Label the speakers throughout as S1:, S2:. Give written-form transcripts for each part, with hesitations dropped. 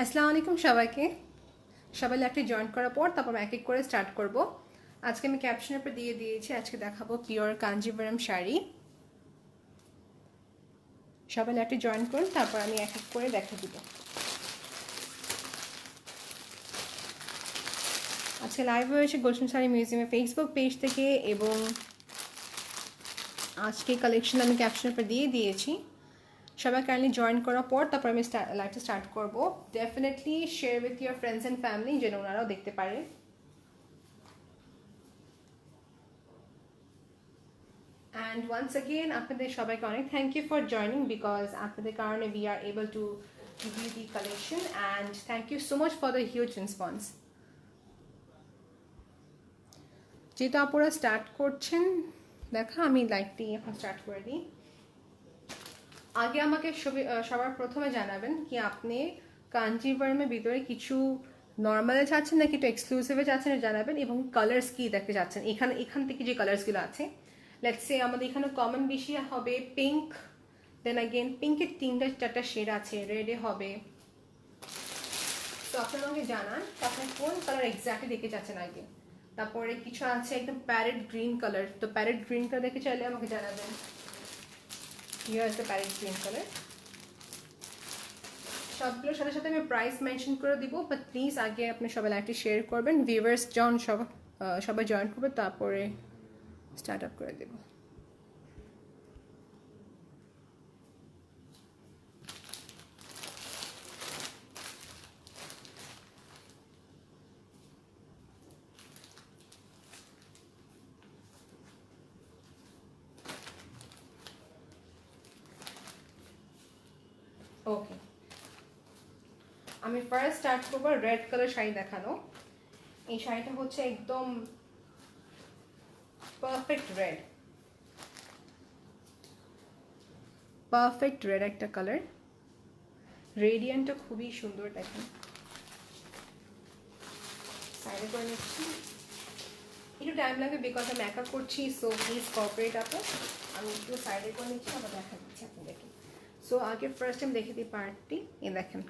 S1: আসসালামু আলাইকুম সবাইকে। সবাই লাইভটি জয়েন করার পর তারপর এক এক করে স্টার্ট করব। আজকে আমি ক্যাপশনের উপর দিয়ে দিয়েছি, আজকে দেখাবো পিওর কাঞ্জিভারাম শাড়ি। সবাই লাইভটি জয়েন করুন, তারপর আমি এক এক করে দেখা দিব। আজকে লাইভ হয়েছে গুলশান শাড়ি মিউজিয়ামের ফেসবুক পেজ থেকে, এবং আজকে কালেকশন আমি ক্যাপশনের উপর দিয়ে দিয়েছি। সবাই কাইন্ডলি জয়েন করার পর তারপর আমি লাইভটা স্টার্ট করব। Definitely share with your friends and family, যেন ওনারাও দেখতে পারে। And once again, আপনাদের সবাইকে অনেক thank you for joining, because আপনাদের কারণে we are able to give you the collection, and thank you so much for the huge response. যেহেতু আপনারা স্টার্ট করছেন দেখা, আমি লাইভটি এখন স্টার্ট করে দিই। আগে আমাকে সবার প্রথমে জানাবেন কি আপনি কাঞ্জিভারামের ভিতরে কিছু নর্মালে চাচ্ছেন নাকি একটু এক্সক্লুসিভে চাচ্ছেন, জানাবেন, এবং কালার্স কি দেখতে চাচ্ছেন। এখান থেকে যে কালার্সগুলো আছে, লেটস সে আমাদের এখানে কমন বেশি হবে পিঙ্ক, দেন अगेन পিঙ্কের 3-4টা শেড আছে, রেডে হবে। তো আপনারা আমাকে জানান আপনি কোন কালার এক্স্যাক্টলি দেখতে চাচ্ছেন আগে। তারপরে কিছু আছে একদম প্যারেট গ্রিন কালার, তো প্যারেট গ্রিন কালার দেখে চাইলে আমাকে জানাবেন। Here is the parrot green colour. সবগুলোর সাথে সাথে আমি প্রাইস মেনশন করে দিব, বাট প্লিজ আগে আপনি সবাই লাইভটি শেয়ার করবেন। ভিউয়ার্স সবাই জয়েন করবে, তারপরে স্টার্ট আপ করে দেব। ওকে, আমি ফার্স্ট স্টার্ট করবো রেড কালার শাড়ি দেখানো। এই শাড়িটা হচ্ছে একদম পারফেক্ট রেড, পারফেক্ট রেড একটা কালার। রেডিয়েন্টটা খুবই সুন্দর, দেখেন। সাইডে করে নিচ্ছি, একটু টাইম লাগবে বিকজ আমি একা করছি, সো প্লিজ কোঅপারেট আপু। আমি একটু সাইডে করে নিচ্ছি, আবার দেখা দিচ্ছি আপনাদেরকে। সো আগে ফার্স্ট আমি দেখে দিই পার্টটি। এই দেখেন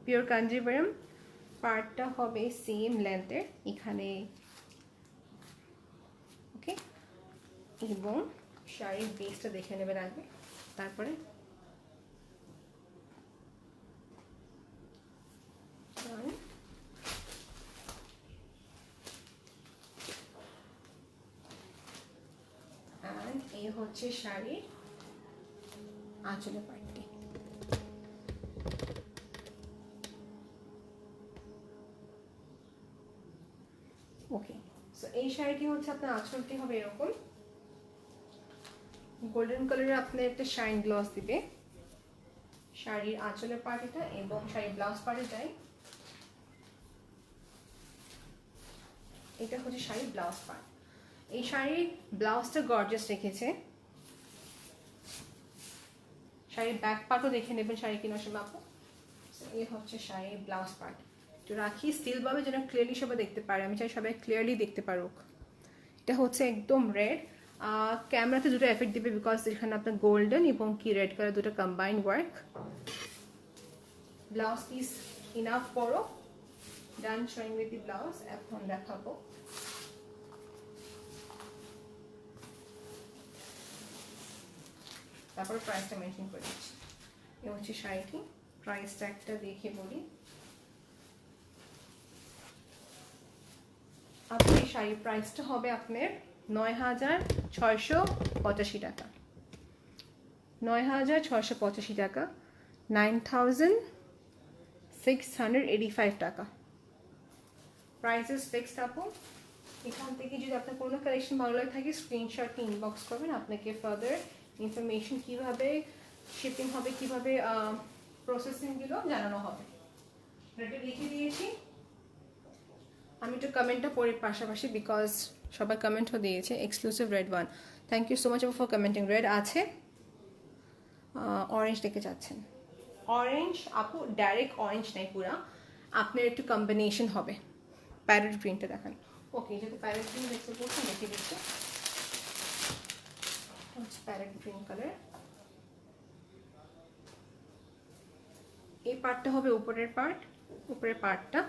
S1: পিওর কাঞ্জিভারাম, পার্টটা হবে সেম লেন্থের এখানে, ওকে। এবং শাড়ির বেসটা দেখে নেবেন আগে, তারপরে এই হচ্ছে শাড়ির আঁচলের পার্টটি। ওকে, সো এই শাড়িটি হচ্ছে আপনার আঁচলটি হবে এরকম গোল্ডেন কালারের, আপনার একটা শাইন গ্লস দিবে শাড়ির আঁচলের পার্টিটা, এবং শাড়ির ব্লাউজ পার্টে যায়। এটা হচ্ছে শাড়ির ব্লাউজ পার্ট। এই শাড়ির ব্লাউজটা গর্জিয়াস রেখেছে। শাড়ির ব্যাক পার্টও দেখে নেবেন শাড়ি কেনার সময় আপু। এই হচ্ছে শাড়ির ব্লাউজ পার্ট। একটু রাখি স্টিল ভাবে যেন ক্লিয়ারলি সবাই দেখতে পারে, আমি চাই সবাই ক্লিয়ারলি দেখতে পারুক। এটা হচ্ছে একদম রেড, ক্যামেরাতে দুটো এফেক্ট দিবে বিকজ এখানে আপনার গোল্ডেন এবং কি রেড কালার দুটো combine work. Blouse piece enough করো, ডান শোয়িং উইথ দি ব্লাউজ। এখন দেখাবো তারপরে প্রাইসটা মেনশন করে দিচ্ছি। এ হচ্ছে শাড়িটি, প্রাইস ট্যাগটা দেখে বলি। আপনার এই শাড়ির প্রাইসটা হবে আপনার ৯,৬৮৫ টাকা। ৯,৬৮৫ টাকা, 9,685 টাকা। প্রাইস ইজ ফিক্সড আপু। এখান থেকে যদি আপনার কোনো কালেকশন ভালো লাগে থাকে, স্ক্রিনশট ইনবক্স করবেন, আপনাকে ফার্দার ইনফরমেশন কীভাবে শিপিং হবে, কীভাবে প্রসেসিংগুলো জানানো হবে। রেটে লিখে দিয়েছি। আমি একটু কমেন্টটা পড়ি পাশাপাশি, বিকজ সবাই কমেন্টও দিয়েছে। Exclusive red one, thank you so much for commenting. Red আছে, অরেঞ্জ দেখতে চাচ্ছেন। অরেঞ্জ আপু ডাইরেক্ট অরেঞ্জ নাই, পুরা আপনার একটু কম্বিনেশন হবে। প্যারেট গ্রিনটা দেখান। ওকে, যেহেতু প্যারেট গ্রিন দেখতে বলছেন দেখে দিচ্ছে। হচ্ছে প্যারেট গ্রিন কালার। এই পার্টটা হবে উপরের পার্ট, উপরের পার্টটা।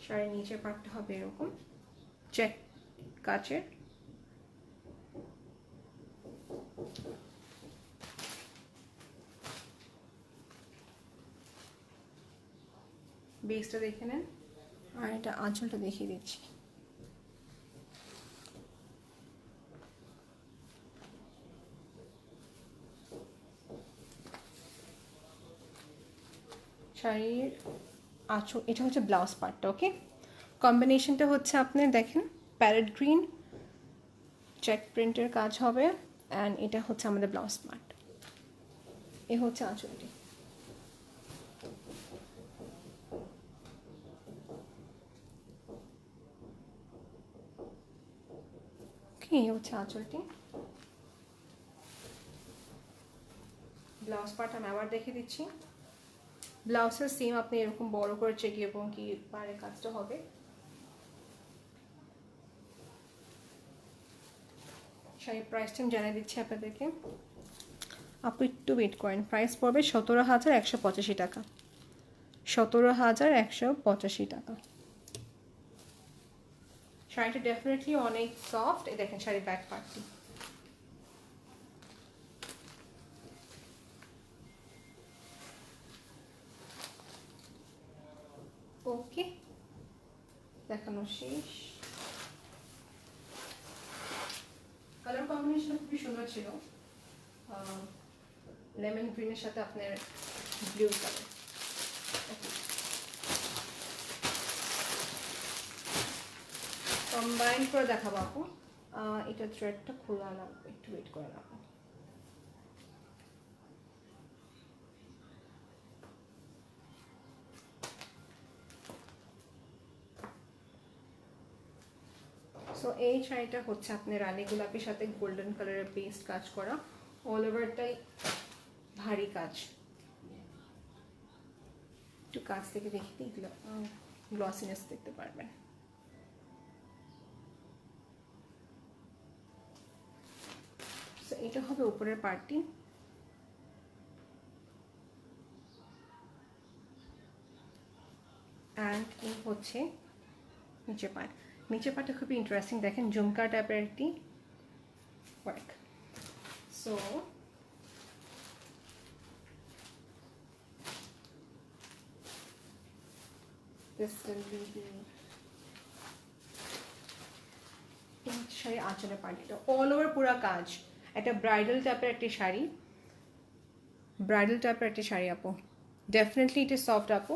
S1: শাড়ির নিচের পার্টটা হবে এরকম চেক কাচের। বেসটা দেখে নেন, আর এটা আঁচলটা দেখিয়ে দিচ্ছি। শাড়ির আঁচল, এটা হচ্ছে ব্লাউজ পার্টটা। ওকে, কম্বিনেশনটা হচ্ছে আপনার দেখেন প্যারেট গ্রিন চেক প্রিন্টের কাজ হবে, অ্যান্ড এটা হচ্ছে আমাদের ব্লাউজ পার্ট। এ হচ্ছে আঁচলটি। ওকে, এই হচ্ছে আঁচলটি। ব্লাউজ পার্ট আমি আবার দেখে দিচ্ছি। ব্লাউজের সিম আপনি এরকম বড় করে চেক এবং কি পাড়ের কাজটা হবে। শাড়ির প্রাইসটা আমি জানিয়ে দিচ্ছি আপনাদেরকে। আপু একটু ওয়েট করেন, প্রাইস পড়বে 17,185 টাকা। 17,185 টাকা। শাড়িটা ডেফিনেটলি অনেক সফট। এই দেখেন শাড়ির ব্যাক পার্টটি। ওকে, দেখানো শেষ। কালার কম্বিনেশন খুবই সুন্দর ছিল, লেমন গ্রিনের সাথে আপনার ব্লু কালার। কম্বাইন করে দেখাবো আপু। এটা থ্রেডটা খোলা লাগবে, একটু ওয়েট করে রাখবো। সো এই শাড়িটা হচ্ছে আপনার রানী গোলাপের সাথে গোল্ডেন কালারের পেস্ট কাজ করা, অল ওভারটাই ভারী কাজ। একটু কাছ থেকে দেখতে গ্লসিনেস দেখতে পারবেন। সো এটা হবে উপরের পার্টটি। অ্যান্ড এই হচ্ছে নিচের পার্ট। নিচের পার্টটা খুবই ইন্টারেস্টিং, দেখেন ঝুমকা টাইপের একটি work. So this will be the sari আঁচলের পার্টিটা অল ওভার পুরা কাজ। একটা ব্রাইডাল টাইপের একটি শাড়ি, ব্রাইডাল টাইপের একটি শাড়ি আপু। ডেফিনেটলি ইট ইজ সফট আপু,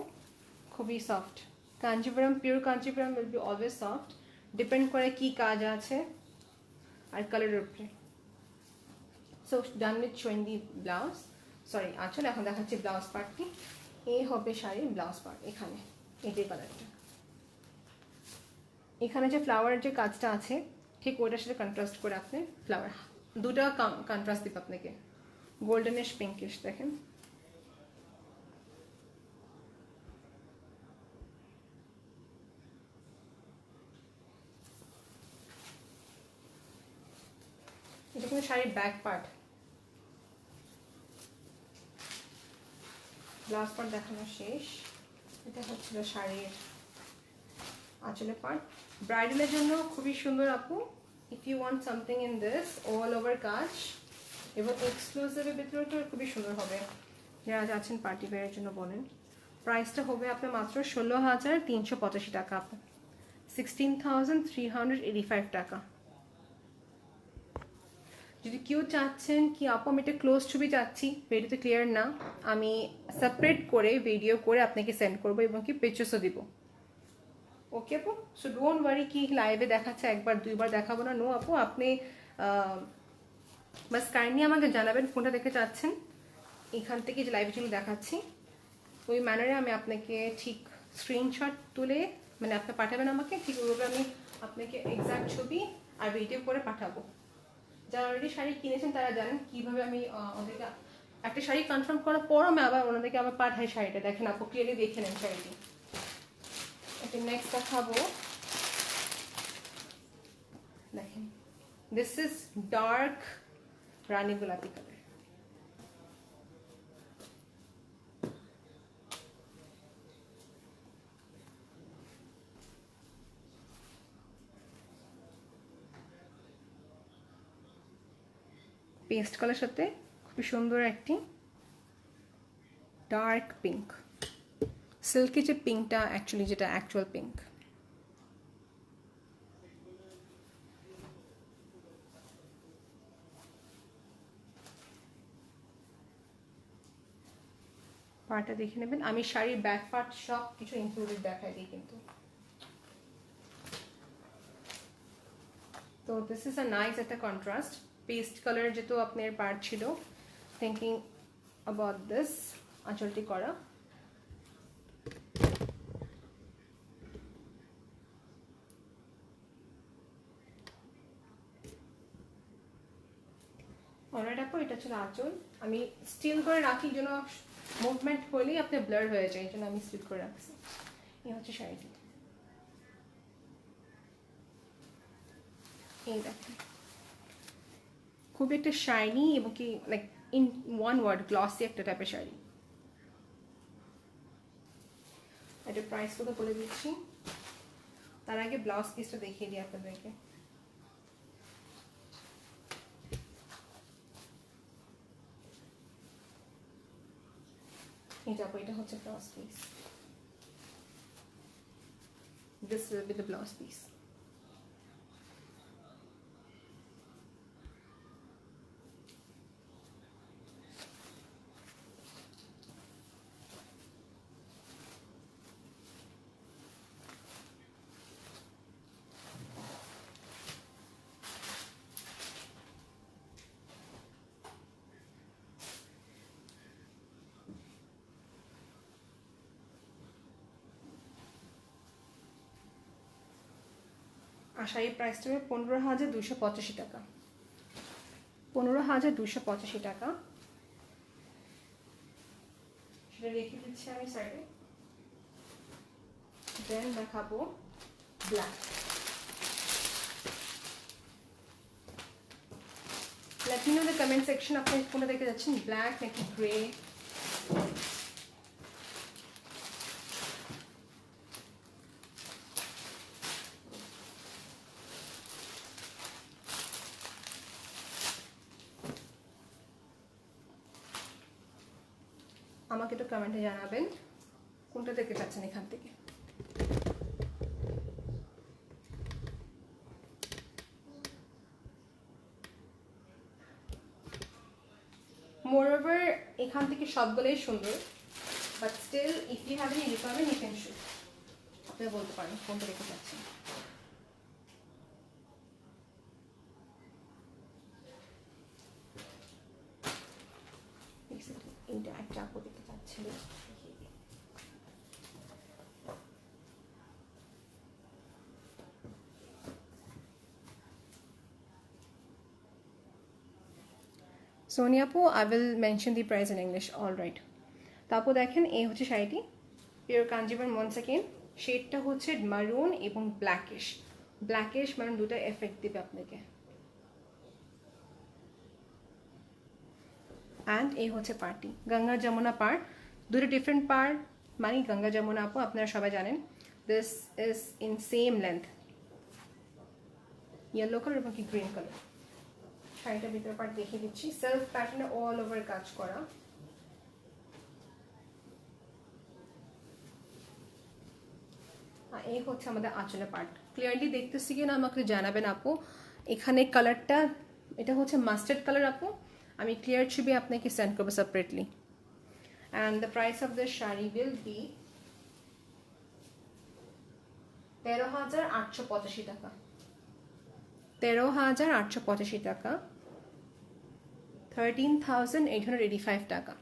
S1: খুবই soft. Kanchipuram, pure Kanchipuram will be always soft, depend করে কি কাজ আছে আর কালারের উপরে। So done with showing the blouse, sorry আঁচল। এখন দেখাচ্ছি ব্লাউজ পার্টটি। এই হবে শাড়ির ব্লাউজ পার্ট। এখানে এটাই কালারটা, এখানে যে ফ্লাওয়ারের যে কাজটা আছে ঠিক ওইটার সাথে কন্ট্রাস্ট করে আপনি ফ্লাওয়ার দুটা কন্ট্রাস্ট দিব আপনাকে, গোল্ডেনিশ পিঙ্কিশ। দেখেন এটা কিন্তু শাড়ির ব্যাক পার্ট। ব্লাউজ পার্ট দেখানো শেষ। এটা হচ্ছিল শাড়ির আঁচলের পার্ট। ব্রাইডালের জন্য খুবই সুন্দর আপু। If you want something in this all over কাজ এবং এক্সক্লুসিভের ভিতরে তো খুবই সুন্দর হবে, যারা যাচ্ছেন পার্টি ওয়্যারের জন্য বলেন। প্রাইসটা হবে আপনার মাত্র 16,385 টাকা, আপনার 16,385 টাকা। যদি কেউ চাচ্ছেন কি আপু আমি একটা ক্লোজ ছবি চাচ্ছি, ভিডিওতে ক্লিয়ার না, আমি সেপারেট করে ভিডিও করে আপনাকে সেন্ড করবো এবং কি পিকচার্সও দিব। ওকে আপু, সো ডোন্ট ওয়ারি কি লাইভে দেখাচ্ছে একবার দুইবার দেখাবো না, নো আপু। আপনি বাস কাইন্ডলি আমাকে জানাবেন কোনটা দেখতে চাচ্ছেন। এখান থেকে যে লাইভে যেগুলো দেখাচ্ছি ওই ম্যানারে আমি আপনাকে ঠিক স্ক্রিনশট তুলে মানে আপনি পাঠাবেন আমাকে, ঠিক ওইভাবে আমি আপনাকে এক্সাক্ট ছবি আর ভিডিও করে পাঠাবো। যারা অলরেডি শাড়ি কিনেছেন তারা জানেন কীভাবে আমি ওদেরকে একটা শাড়ি কনফার্ম করার পর আমি আবার ওনাদেরকে আবার পাঠাই শাড়িটা। দেখেন আপু ক্লিয়ারলি দেখে নেন শাড়িটি। এটা নেক্সট দেখাবো, দেখেন দিস ইজ ডার্ক রানী গোলাপি কালার। পেস্ট কালার সাথে খুব সুন্দর একটি ডার্ক পিঙ্ক, সিল্কি যে পিঙ্কটা অ্যাকচুয়ালি যেটা অ্যাকচুয়াল পিঙ্ক। পার্টটা দেখে নেবেন, আমি শাড়ির ব্যাক পার্ট সব কিছু ইনক্লুডেড দেখাই দিই কিন্তু। তো দিস ইজ আ নাইস একটা কন্ট্রাস্ট, পেস্ট কালার যেহেতু আপনার পার্ট ছিল, থিঙ্কিং অ্যাবাউট দিস আঁচলটি করা। অলরাইট আপু, এটা ছিল আঁচল। আমি স্টিল করে রাখি জন্য মুভমেন্ট করলেই আপনার ব্লার হয়ে যায়, এই জন্য আমি স্টিল করে রাখছি। এই হচ্ছে শাড়িটি, এই দেখেন খুব একটা শাইনি এবং কি like in one word glossy একটা টাইপের শাড়ি। এটা প্রাইস কত বলে দিচ্ছি, তার আগে ব্লাউজ পিসটা দেখিয়ে দিই আপনাদেরকে। এটা হচ্ছে blouse piece, this will be the blouse piece. আর শাড়ির প্রাইসটা হবে 15,285 টাকা, 15,285 টাকা। সেটা রেখে দিচ্ছি আমি সাইডে। দেন দেখাবো black. Let me know the comment section আপনি কোনটা দেখতে যাচ্ছেন, ব্ল্যাক নাকি গ্রে। আমাকে একটু কমেন্টে জানাবেন কোনটা দেখতে চাচ্ছেন এখান থেকে। মোরওভার এখান থেকে সবগুলোই সুন্দর, but still if you have any requirement you can shoot, আপনি বলতে পারেন কোনটা দেখতে চাচ্ছেন। এইটা একটা আপু দেখতে চাচ্ছিল, সোনিয়া আপু I will mention the price in English. All right, তারপর দেখেন এই হচ্ছে শাড়িটি, পিওর কাঞ্জিভারম। ওয়ান সেকেন্ড, শেডটা হচ্ছে মারুন এবং ব্ল্যাকিশ, ব্ল্যাকিশ মারুন দুটো এফেক্ট দিবে আপনাকে। অ্যান্ড এই হচ্ছে পার্টি, গঙ্গা যমুনা পার্ট, দুটো ডিফারেন্ট পার্ট, মানে গঙ্গা যমুনা আপু আপনারা সবাই জানেন। This is in same length, yellow colour এবং কি গ্রিন কালার। শাড়িটার ভিতর পার্ট দেখিয়ে দিচ্ছি, সেলফ প্যাটার্নে অল ওভার কাজ করা। এই হচ্ছে আমাদের আঁচলের পার্ট। ক্লিয়ারলি দেখতেছি কিনা আমাকে জানাবেন আপু। এখানে কালারটা এটা হচ্ছে মাস্টার্ড কালার আপু, আমি ক্লিয়ার ছবি আপনাকে সেন্ড করবো separately. And the price of the sari will be 13,885 টাকা, 13,885 টাকা, 13,885 টাকা।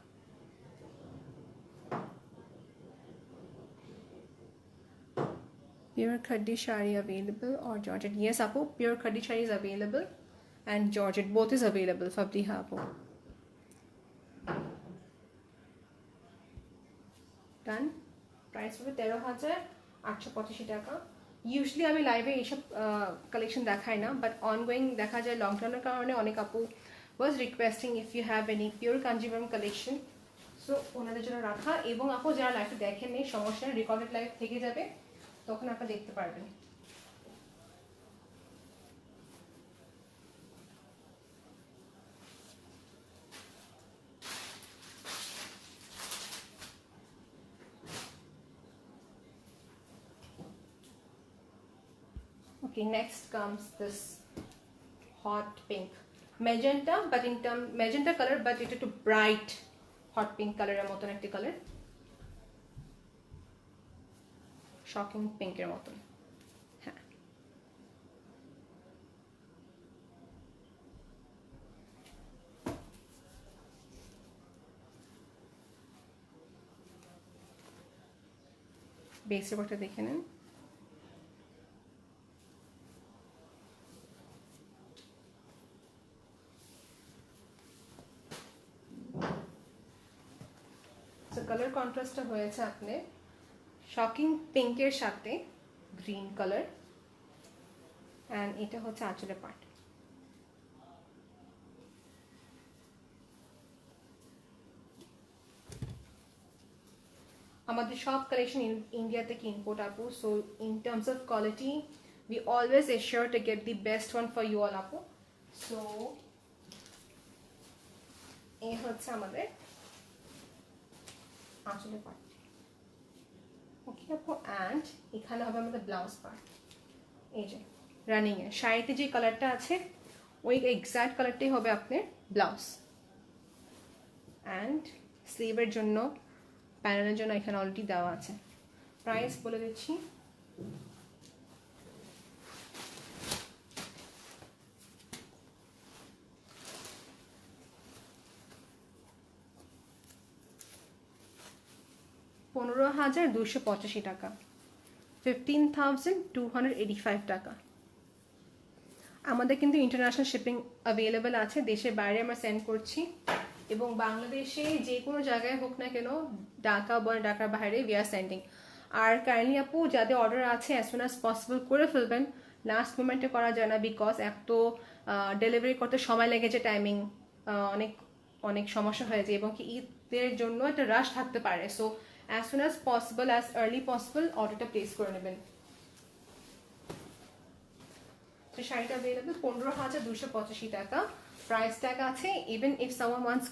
S1: Pure khadi shari available or Georgette? Yes, Apu, pure khadi shari is available and Georgette both is available. Fabriha Apu. Done. Price হবে 13,885 টাকা। Usually আমি লাইভে এইসব collection দেখাই না, বাট অনগোয়িং দেখা যায় লং টার্মের কারণে অনেক আপু was requesting if you have any pure Kanjivaram collection, so ওনাদের জন্য রাখা। এবং আপু যারা লাইভটা দেখেন নেই সমস্যা, রেকর্ডেড লাইভ থেকে যাবে, তখন আপনারা দেখতে পারবেন। Okay, next comes this hot pink magenta, but in term magenta color, but এটা একটু bright hot pink কালারের মতন একটা কালার, শকিং পিঙ্কের মতন। হ্যাঁ, বেসের ওয়ার্কটা দেখে নেন। কালার কন্ট্রাস্টটা হয়েছে আপনার শকিং পিঙ্কের সাথে গ্রিন কালার, অ্যান্ড এটা হচ্ছে আঁচলের পার্ট। আমাদের সব কালেকশন ইন্ডিয়া থেকে ইম্পোর্ট আপু, so in terms of quality we always assure to get the best one for you all আপু। সো এই হচ্ছে আমাদের আঁচলের পার্ট। ওকে আপু, অ্যান্ড এখানে হবে আমাদের ব্লাউজ পার্ট। এই যে রানিং এর শাড়িতে যে কালারটা আছে ওই এক্সাক্ট কালারটাই হবে আপনার ব্লাউজ। অ্যান্ড স্লিভের জন্য প্যানেলের জন্য এখানে অলরেডি দেওয়া আছে। প্রাইস বলে দিচ্ছি, $15,285 টাকা, 15,285 টাকা। আমাদের কিন্তু ইন্টারন্যাশনাল শিপিং অ্যাভেলেবেল আছে, দেশের বাইরে আমরা সেন্ড করছি, এবং বাংলাদেশে যে কোনো জায়গায় হোক না কেন, ঢাকা বা ঢাকার বাইরে উই আর সেন্ডিং। আর কাইন্ডলি আপু যাদের অর্ডার আছে অ্যাজ সুন অ্যাজ পসিবল করে ফেলবেন, লাস্ট মোমেন্টে করা যায় না, বিকজ এক তো ডেলিভারি করতে সময় লেগেছে, টাইমিং অনেক অনেক সমস্যা হয়েছে, এবং কি ঈদের জন্য একটা রাশ থাকতে পারে। So as soon as possible, as early possible অর্ডারটা প্লেস করে নেবেন। তো শাড়িটা অ্যাভেলেবল 15,285 টাকা প্রাইস ট্যাগ আছে। Even if someone wants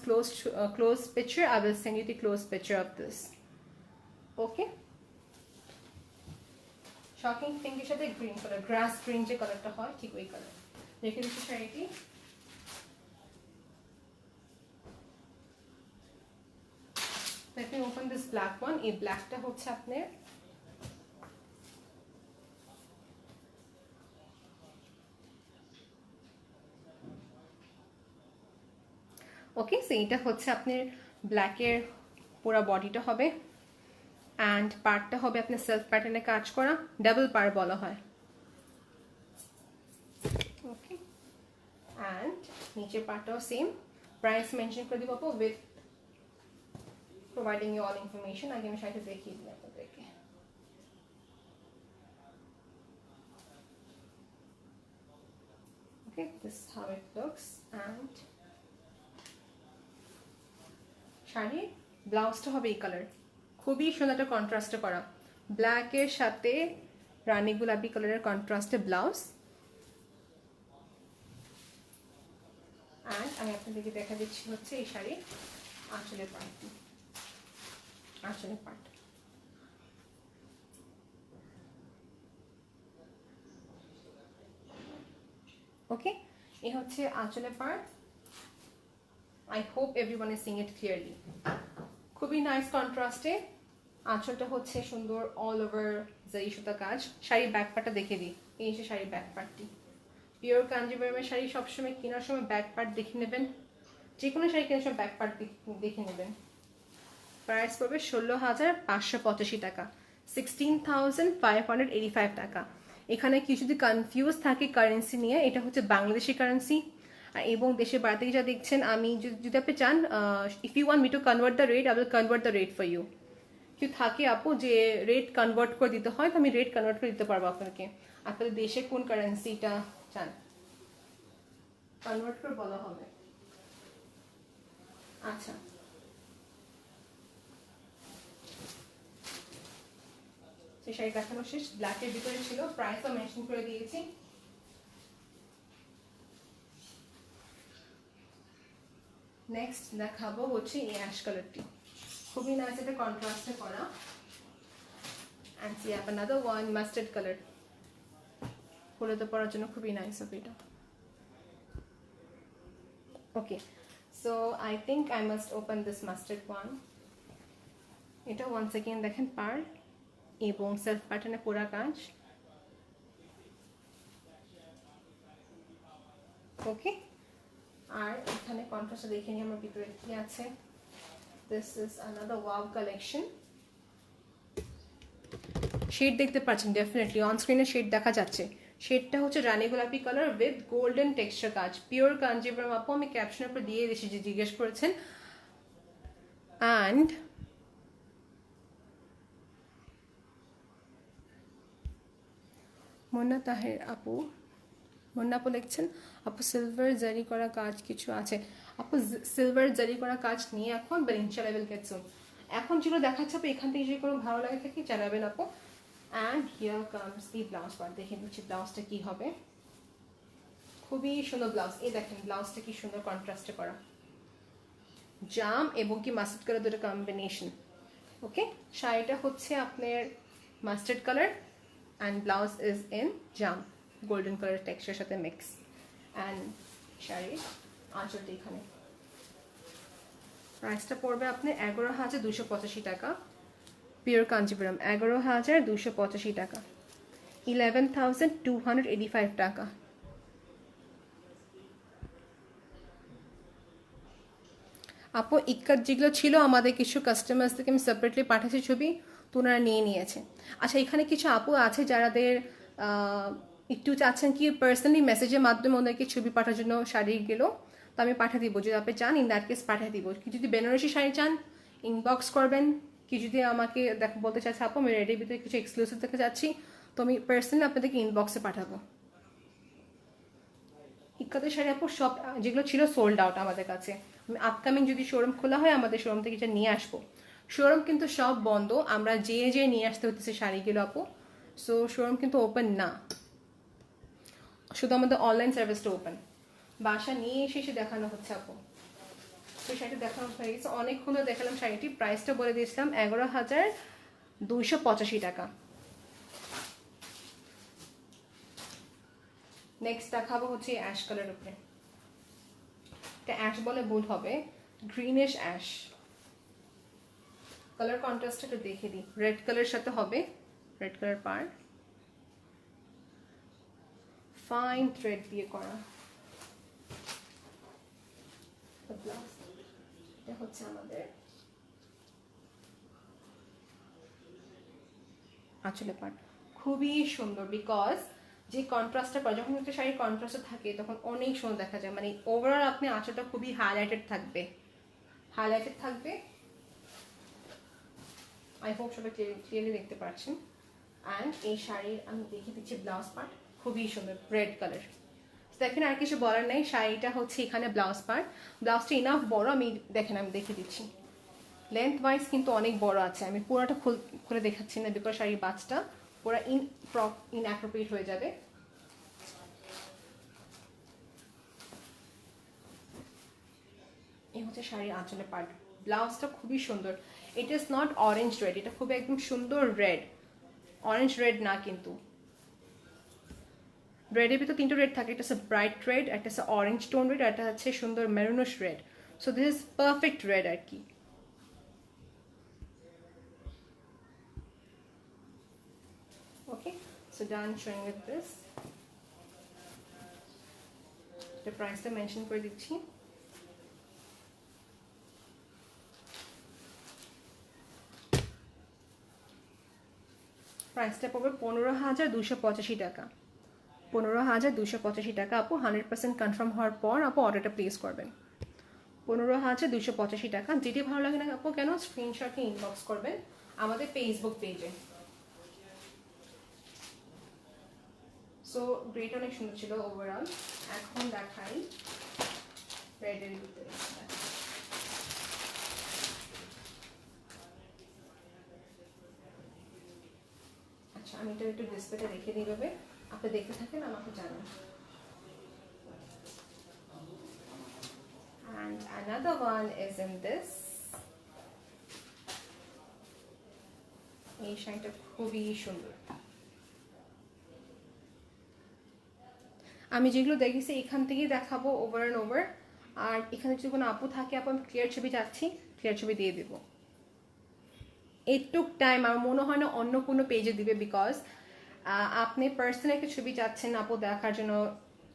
S1: close picture, I will send you the close picture of this. Okay, shocking পিঙ্কের সাথে গ্রিন কালার, গ্রাস green যে কালারটা হয় ঠিক ওই কালার। দেখে দিচ্ছি শাড়িটি। Let me open this black one. এই ব্ল্যাকটা হচ্ছে আপনার ওকে, সো এইটা হচ্ছে আপনার ব্ল্যাকের পুরো বডিটা হবে, অ্যান্ড পার্টটা হবে আপনার সেলফ প্যাটার্নে কাজ করা, ডাবল পার বলা হয়। ওকে, অ্যান্ড নিচের পার্টটাও সেম। প্রাইস মেনশন করে দিব আপু with providing you all information. আগে আমি শাড়িটা দেখিয়ে দিই আপনাদেরকে। Okay, this is how it looks, and শাড়ির ব্লাউজটা হবে এই কালার, খুবই সুন্দর একটা কন্ট্রাস্টে করা, ব্ল্যাকের সাথে রানী গোলাপি কালারের কন্ট্রাস্টে ব্লাউজ। অ্যান্ড আমি আপনাদেরকে দেখা দিচ্ছি হচ্ছে এই শাড়ির আঁচলের পার্ট, আঁচলের পার্ট। ওকে, এই হচ্ছে আঁচলের part. I hope everyone is seeing it clearly. খুবই নাইস কন্ট্রাস্টে, আঁচলটা হচ্ছে সুন্দর অল ওভার জারি সুতা কাজ। শাড়ির ব্যাক পার্টটা দেখে দিই, এই যে শাড়ির ব্যাক পার্টটি। পিওর কাঞ্জিভারমের শাড়ি সবসময় কেনার সময় ব্যাক পার্ট দেখে নেবেন, যে কোনো শাড়ি কেনার সময় ব্যাক পার্ট দেখে নেবেন। প্রাইস পড়বে 16,585 টাকা, 16,585 টাকা। এখানে কিছু যদি কনফিউজ থাকে কারেন্সি নিয়ে, এটা হচ্ছে বাংলাদেশি কারেন্সি, এবং দেশের বাইরে থেকে যা দেখছেন, আমি যদি আপনি চান, if you want me to convert the rate, I will convert the rate for you. কেউ থাকে আপু যে রেট কনভার্ট করে দিতে হয়, তো আমি রেট কনভার্ট করে দিতে পারবো আপনাকে। আপনাদের দেশে কোন কারেন্সিটা চান কনভার্ট করে বলা হবে। আচ্ছা, সেই শাড়ি দেখানো শেষ। ব্ল্যাকের ভিতরে ছিল, প্রাইসও মেনশন করে দিয়েছি। নেক্সট দেখাবো হচ্ছে এই অ্যাশ কালারটি, খুবই নাইস, এটা কন্ট্রাস্টে করা। and we have another one mustard color, হলুদে পরার জন্য খুবই নাইস হবে এটা। Okay, so I think I must open this mustard one. এটা ওয়ান্স এগেইন দেখেন পার্ল এবং সেলফ প্যাটার্নে পুরা কাজ। ওকে, আর এখানে কন্ট্রাস্টে দেখে নিই আমার ভিতরে কি আছে। This is another wow collection. Shade দেখতে পাচ্ছেন ডেফিনেটলি অন স্ক্রিনে শেড দেখা যাচ্ছে। শেডটা হচ্ছে রানী গোলাপি কালার উইথ গোল্ডেন টেক্সচার কাজ, পিওর কাঞ্জিভরম। আপু আমি ক্যাপশনের উপর দিয়ে দিয়েছি যে জিজ্ঞেস করেছেন। অ্যান্ড মুন্না তাহের আপু, মুন্না আপু লিখছেন আপু সিলভার জারি করা কাজ কিছু আছে। আপু সিলভার জারি করা কাজ নিয়ে এখন বাট ইনশাআল্লাহ উইল গেট সুন। এখন যেগুলো দেখাচ্ছে আপু এখান থেকে যদি কোনো ভালো লাগে থাকে জানাবেন আপু। And here comes the blouse part, দেখে নিচ্ছি ব্লাউজটা কি হবে। খুবই সুন্দর ব্লাউজ, এই দেখেন ব্লাউজটা কি সুন্দর কন্ট্রাস্টে করা, জাম এবং কি মাস্টার্ড কালার দুটো কম্বিনেশন। ওকে, শাড়িটা হচ্ছে আপনার mustard colour and blouse is in jam golden colour টেক্সচারের সাথে মিক্স। অ্যান্ড শাড়ির আঁচলটা এখানে। প্রাইসটা পড়বে আপনি 11,285 টাকা, পিওর কাঞ্জিপুরম 11,285 টাকা, 11,285 টাকা। আপু ইক্কাত যেগুলো ছিল আমাদের কিছু কাস্টমার্স থেকে আমি সেপারেটলি পাঠাচ্ছি ছবি, তো ওনারা নিয়ে নিয়েছে। আচ্ছা, এখানে কিছু আপু আছে যাদের একটু চাচ্ছেন কি পার্সোনালি মেসেজের মাধ্যমে ওদেরকে ছবি পাঠার জন্য শাড়িগুলো, তো আমি পাঠিয়ে দিব। যদি আপনি চান ইন দ্যাট কেস পাঠিয়ে দিব। কি যদি বেনারসি শাড়ি চান ইনবক্স করবেন। কি যদি আমাকে বলতে চাচ্ছে আপু আমি রেডির ভিতরে কিছু এক্সক্লুসিভ দেখতে যাচ্ছি, তো আমি পার্সোনালি আপনাদেরকে ইনবক্সে পাঠাবো। ইক্কাতের শাড়ি আপু সব যেগুলো ছিল সোল্ড আউট আমাদের কাছে। আপকামিং যদি শোরুম খোলা হয় আমাদের শোরুম থেকে এটা নিয়ে আসবো। শোরুম কিন্তু সব বন্ধ, আমরা যে নিয়ে আসতে হতেছে শাড়িগুলো আপু। সো শোরুম কিন্তু ওপেন না, শুধু আমাদের অনলাইন সার্ভিসটা ওপেন। বাসা নিয়ে এসে দেখানো হচ্ছে আপু। সেই শাড়িটা দেখানো হয়ে গেছে, অনেকক্ষণ দেখালাম শাড়িটি। প্রাইসটা বলে দিয়েছিলাম 11,285 টাকা। নেক্সট দেখাবো হচ্ছে অ্যাশ কালার উপরে। এটা অ্যাশ বলে ভুল হবে, গ্রিনিশ অ্যাশ কালার। কন্ট্রাস্টটা একটু দেখে দিই, রেড কালারের সাথে হবে, red colour part fine thread দিয়ে করা। এটা হচ্ছে আমাদের আঁচলে পার্ট, খুবই সুন্দর। বিকজ যে কন্ট্রাস্টটা করে, যখন একটা শাড়ির কন্ট্রাস্টে থাকে তখন অনেক সুন্দর দেখা যায়। মানে ওভারঅল আপনি আঁচলটা খুবই হাইলাইটেড থাকবে, হাইলাইটেড থাকবে। আই হোপ সবাই ক্লিয়ারলি দেখতে পাচ্ছেন। অ্যান্ড এই শাড়ির আমি দেখিয়ে দিচ্ছি ব্লাউজ পার্ট, খুবই সুন্দর রেড কালার। দেখেন আর কিছু বলার নেই, শাড়িটা হচ্ছে এখানে ব্লাউজ পার্ট। ব্লাউজটা ইনাফ বড়, আমি দেখেন আমি দেখিয়ে দিচ্ছি। লেন্থ ওয়াইজ কিন্তু অনেক বড় আছে, আমি পুরোটা খুলে দেখাচ্ছি না বিকজ শাড়ির বাজটা পুরো ইনঅ্যাপ্রোপ্রিয়েট হয়ে যাবে। এই হচ্ছে শাড়ির আঁচলের পার্ট। ব্লাউজটা খুবই সুন্দর। It is not orange red, এটা খুব একদম সুন্দর রেড, অরেঞ্জ রেড না কিন্তু। রেডের ভিতরে তিনটা রেড থাকে, একটা হচ্ছে ব্রাইট রেড, একটা হচ্ছে অরেঞ্জ টোন রেড, আর একটা হচ্ছে সুন্দর maroonish red. So this is perfect red আর কি। Okay, so done showing with this. এটা প্রাইসটা মেনশন করে দিচ্ছি। প্রাইসটা পড়বে 15,285 টাকা, 15,285 টাকা। আপু 100% কনফার্ম হওয়ার পর আপু অর্ডারটা প্লেস করবেন। 15,285 টাকা। যেটি ভালো লাগে না আপু কেন স্ক্রিনশটে ইনবক্স করবেন আমাদের ফেসবুক পেজে। সো গ্রেট, অনেক সুন্দর ছিল ওভারঅল। এখন দেখাই রেডের ভিতরে। আচ্ছা আমি এটা একটু ডিসপ্লেতে রেখে দিই এভাবে, আপনি দেখতে থাকেন আমাকে জানান। And another one is in this. এই শাড়িটা খুবই সুন্দর। আমি যেগুলো দেখেছি এখান থেকেই দেখাবো ওভার অ্যান্ড ওভার, আর এখানে যদি কোনো আপু থাকে আপু আমি ক্লিয়ার ছবি চাচ্ছি, ক্লিয়ার ছবি দিয়ে দেবো। এইটুক টাইম আমার মনে হয় না অন্য কোনো পেজে দিবে, বিকজ আপনি পার্সোনাল একটা ছবি চাচ্ছেন আপু দেখার জন্য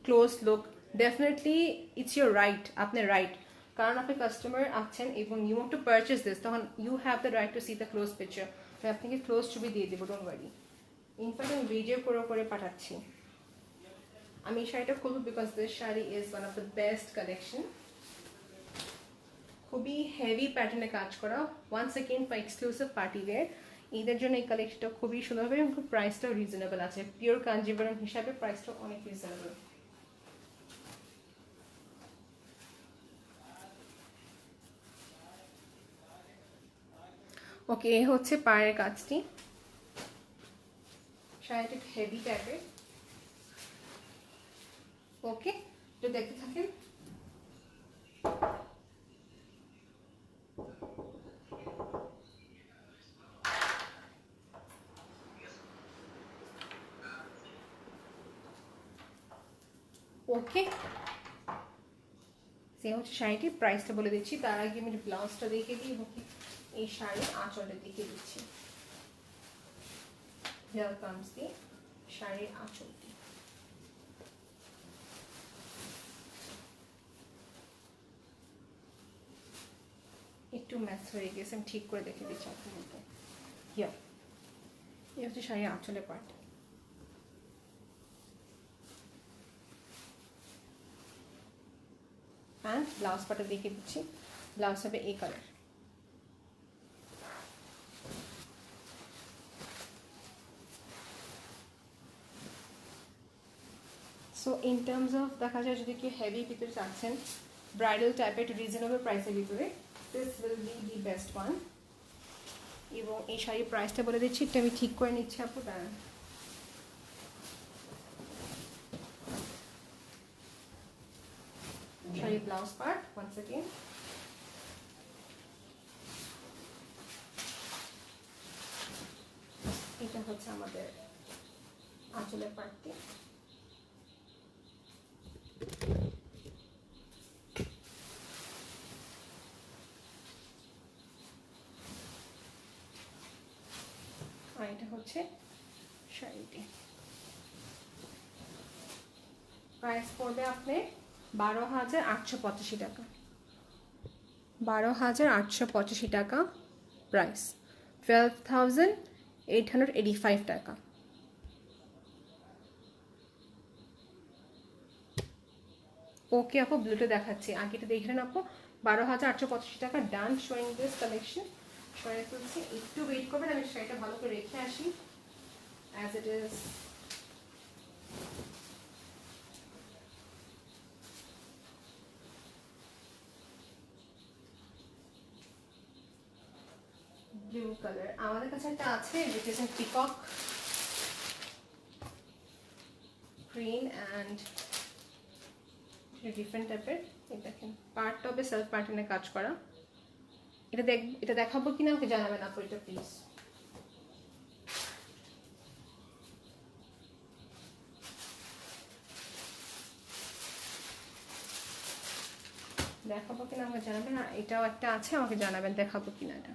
S1: close look, definitely it's your right, আপনি রাইট, কারণ আপনি কাস্টমার আছেন এবং you want to purchase this, তখন you have the right to see the close picture. আমি আপনাকে ক্লোজ ছবি দিয়ে দেবো, ডোন্ট ওয়ারি। ইনফ্যাক্ট আমি ভিডিও করে পাঠাচ্ছি। আমি এই শাড়িটা খুলবো because this sari is one of the best collection. খুবই হেভি প্যাটার্নে কাজ করা, one second for exclusive party wear, ঈদের জন্য এই কালেকশনটা খুবই সুন্দর হবে এবং প্রাইসটাও রিজনেবল আছে, পিওর কাঞ্জিভারাম হিসাবে প্রাইসটাও অনেক রিজনেবল। ওকে, এই হচ্ছে পায়ের কাজটি, শাড়িটা হেভি টাইপের। ওকে, তো দেখতে থাকেন। ওকে, সে হচ্ছে শাড়িটির প্রাইসটা বলে দিচ্ছি, তার আগে আমি ব্লাউজটা দেখে দিই এবং এই শাড়ির আঁচলটা দেখে দিচ্ছি। হিয়ার কামস দি শাড়ির আঁচলটি। একটু ম্যাচ হয়ে গেছে, আমি ঠিক করে দেখে দিচ্ছি আপনাদেরকে। হিয়ার এই হচ্ছে শাড়ির আঁচলের পার্ট। অ্যান্ড ব্লাউজ পার্টটা দেখে দিচ্ছি, ব্লাউজ হবে এই colour. So in terms of দেখা যায় যদি কেউ হেভি ভিতরে চাচ্ছেন ব্রাইডাল টাইপের একটু রিজনেবল প্রাইসের ভিতরে, this will B the best one. এবং এই শাড়ির প্রাইসটা বলে দিচ্ছি, এটা আমি ঠিক করে নিচ্ছি আপু, দাঁড়ান। শাড়ির ব্লাউজ পার্ট ওয়ান্স अगेन, এটা হচ্ছে আমাদের আঁচলের পার্টটি। আর এটা হচ্ছে শাড়িটি। প্রাইস পড়বে আপনি 12,885 টাকা, 12,885 টাকা প্রাইস, 12,885 টাকা। ওকে আপু, ব্লুটা দেখাচ্ছি, আগেটা দেখলেন আপু, 12,885 টাকা। ডান, শোয়িং দিস কালেকশন। সরাই তুলছি, একটু ওয়েট করবেন, আমি শাড়িটা ভালো করে রেখে আসি as it is. Blue colour আমাদের কাছে একটা আছে, which is in peacock green and different টাইপের। এই দেখেন পার্টটা হবে সেলফ প্যাটার্নে কাজ করা। এটা দেখাবো কিনা আমাকে জানাবেন আপু, এটা প্লিজ। দেখাবো কিনা আমাকে জানাবেন, আর এটাও একটা আছে, আমাকে জানাবেন দেখাবো কিনা এটা।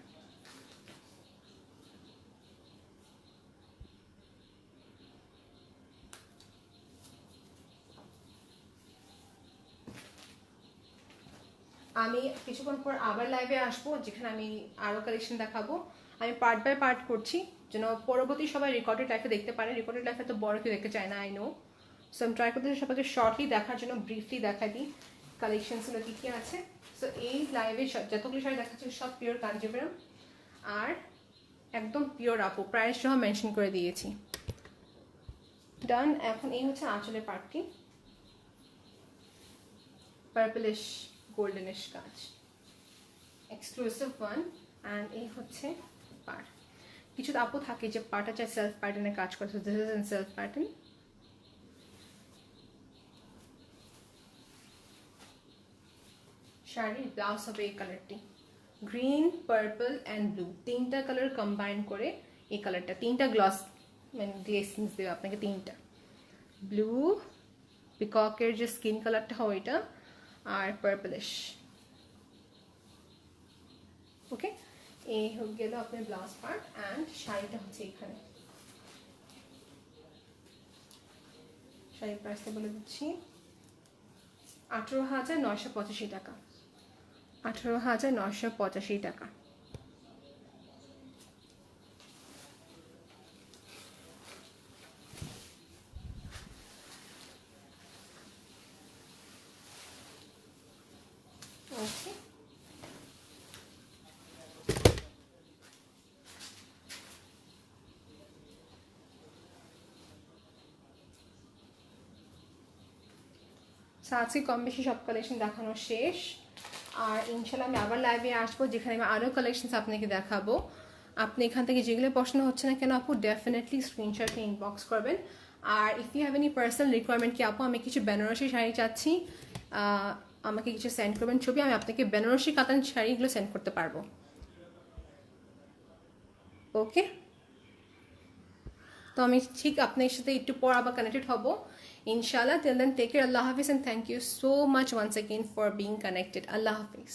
S1: আমি কিছুক্ষণ পর আবার লাইভে আসবো, যেখানে আমি আরও কালেকশন দেখাবো। আমি পার্ট বাই পার্ট করছি যেন পরবর্তী সবাই রেকর্ডেড লাইফে দেখতে পারে। রেকর্ডেড লাইফে তো বড় কেউ দেখতে চায় না, আই নো। সো আমি ট্রাই করতেছি সবাইকে শর্টলি দেখার জন্য, ব্রিফলি দেখা দিই কালেকশনসগুলো কী কী আছে। সো এই লাইভে যতগুলো শাড়ি দেখাচ্ছে সব পিওর কাঞ্জিভারাম আর একদম পিওর আপু, প্রাইস সহ মেনশন করে দিয়েছি। ডান। এখন এই হচ্ছে আঁচলের পার্টটি, পার্পলিশ গোল্ডেনিশ কাজ, এক্সক্লুসিভ ওয়ান। অ্যান্ড এই হচ্ছে পার্ট। কিছু আপু থাকে যে পাটা চায় সেলফ প্যাটার্নে কাজ করছে, this is in self pattern. শাড়ির ব্লাউজ হবে এই কালারটি, গ্রিন পার্পল অ্যান্ড ব্লু, তিনটা কালার কম্বাইন করে এই কালারটা, তিনটা গ্লস মানে গ্লেসিংস দেবে আপনাকে, তিনটা ব্লু, পিককের যে স্কিন কালারটা হয় ওইটা, আর পার্পলিশ। ওকে, এই গেল আপনার ব্লাউজ পার্ট, অ্যান্ড শাড়িটা হচ্ছে এখানে। শাড়ির প্রাইসটা বলে দিচ্ছি, 18,985 টাকা, 18,985 টাকা। ওকে, আজকে কম বেশি সব কালেকশন দেখানো শেষ, আর ইনশাল্লাহ আমি আবার লাইভে আসবো যেখানে আমি আরও কালেকশনস আপনাকে দেখাবো। আপনি এখান থেকে যেগুলো পছন্দ হচ্ছে না কেন আপু, ডেফিনেটলি স্ক্রিনশট নিয়ে ইনবক্স করবেন। আর if you have any personal requirement কি আপু আমি কিছু বেনারসি শাড়ি চাচ্ছি, আমাকে কিছু সেন্ড করবেন ছবি, আমি আপনাকে বেনারসি কাতান শাড়িগুলো সেন্ড করতে পারবো। ওকে, তো আমি ঠিক আপনার সাথে একটু পর আবার কানেক্টেড হব ইনশাআল্লাহ। টিল দেন টেক কেয়ার, আল্লাহ হাফিজ, and thank you so much once again for being connected. আল্লাহ হাফিজ।